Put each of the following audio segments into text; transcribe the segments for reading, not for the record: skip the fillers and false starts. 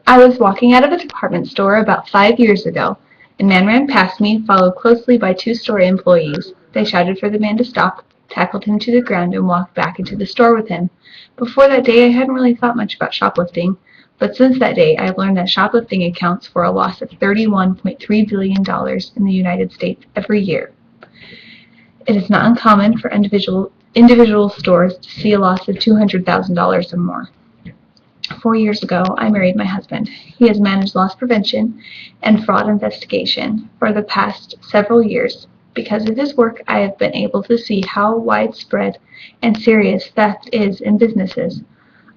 I was walking out of a department store about 5 years ago. A man ran past me, followed closely by two store employees. They shouted for the man to stop, tackled him to the ground, and walked back into the store with him. Before that day, I hadn't really thought much about shoplifting, but since that day, I've learned that shoplifting accounts for a loss of $31.3 billion in the United States every year. It is not uncommon for individual stores to see a loss of $200,000 or more. 4 years ago, I married my husband. He has managed loss prevention and fraud investigation for the past several years. Because of his work, I have been able to see how widespread and serious theft is in businesses.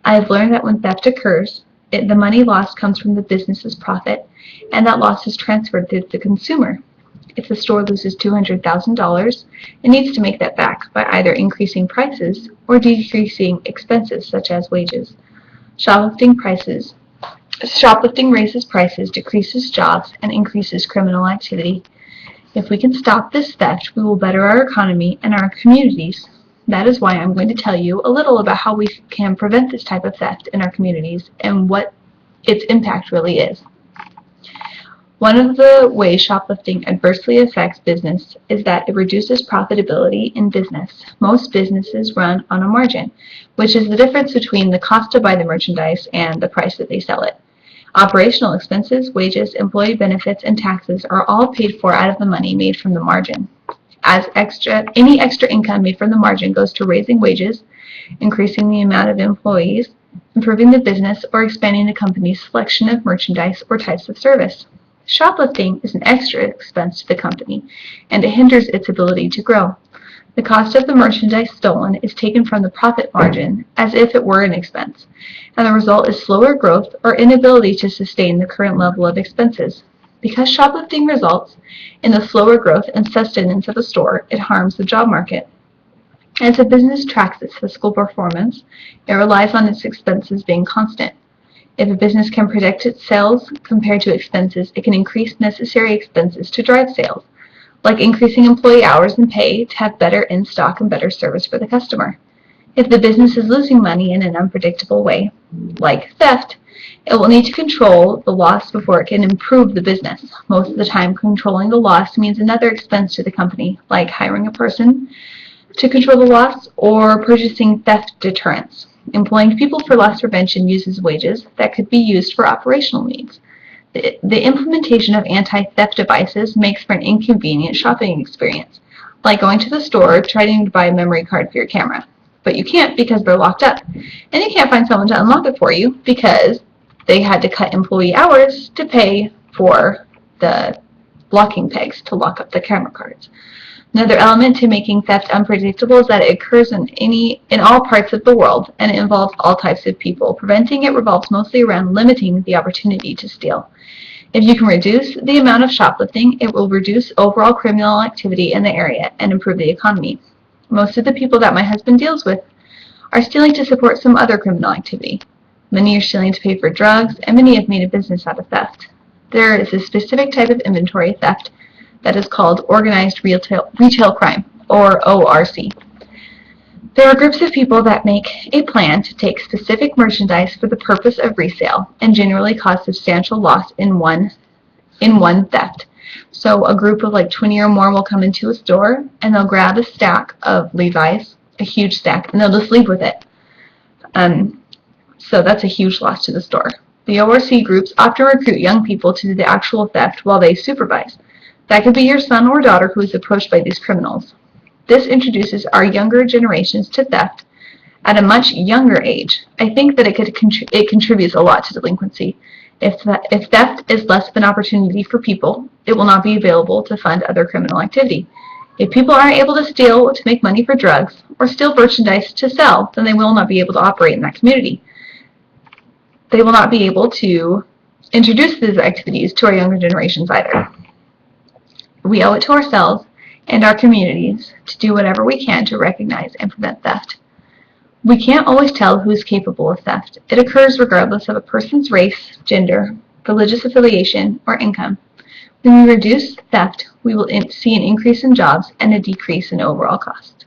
I have learned that when theft occurs, the money lost comes from the business's profit, and that loss is transferred to the consumer. If the store loses $200,000, it needs to make that back by either increasing prices or decreasing expenses such as wages. Shoplifting raises prices, decreases jobs, and increases criminal activity. If we can stop this theft, we will better our economy and our communities. That is why I'm going to tell you a little about how we can prevent this type of theft in our communities and what its impact really is. One of the ways shoplifting adversely affects business is that it reduces profitability in business. Most businesses run on a margin, which is the difference between the cost to buy the merchandise and the price that they sell it. Operational expenses, wages, employee benefits, and taxes are all paid for out of the money made from the margin. Any extra income made from the margin goes to raising wages, increasing the amount of employees, improving the business, or expanding the company's selection of merchandise or types of service. Shoplifting is an extra expense to the company, and it hinders its ability to grow. The cost of the merchandise stolen is taken from the profit margin as if it were an expense, and the result is slower growth or inability to sustain the current level of expenses. Because shoplifting results in the slower growth and sustenance of a store, it harms the job market. As a business tracks its fiscal performance, it relies on its expenses being constant. If a business can predict its sales compared to expenses, it can increase necessary expenses to drive sales, like increasing employee hours and pay to have better in-stock and better service for the customer. If the business is losing money in an unpredictable way, like theft, it will need to control the loss before it can improve the business. Most of the time, controlling the loss means another expense to the company, like hiring a person to control the loss or purchasing theft deterrence. Employing people for loss prevention uses wages that could be used for operational needs. The implementation of anti-theft devices makes for an inconvenient shopping experience, like going to the store trying to buy a memory card for your camera. But you can't because they're locked up, and you can't find someone to unlock it for you because they had to cut employee hours to pay for the locking pegs to lock up the camera cards. Another element to making theft unpredictable is that it occurs in all parts of the world, and it involves all types of people. Preventing it revolves mostly around limiting the opportunity to steal. If you can reduce the amount of shoplifting, it will reduce overall criminal activity in the area and improve the economy. Most of the people that my husband deals with are stealing to support some other criminal activity. Many are stealing to pay for drugs, and many have made a business out of theft. There is a specific type of inventory theft that is called organized retail crime, or ORC. There are groups of people that make a plan to take specific merchandise for the purpose of resale and generally cause substantial loss in one theft. So a group of like 20 or more will come into a store and they'll grab a stack of Levi's, a huge stack, and they'll just leave with it. So that's a huge loss to the store. The ORC groups often recruit young people to do the actual theft while they supervise. That could be your son or daughter who is approached by these criminals. This introduces our younger generations to theft at a much younger age. I think that it contributes a lot to delinquency. If theft is less of an opportunity for people, it will not be available to fund other criminal activity. If people aren't able to steal to make money for drugs or steal merchandise to sell, then they will not be able to operate in that community. They will not be able to introduce these activities to our younger generations either. We owe it to ourselves and our communities to do whatever we can to recognize and prevent theft. We can't always tell who is capable of theft. It occurs regardless of a person's race, gender, religious affiliation, or income. When we reduce theft, we will see an increase in jobs and a decrease in overall cost.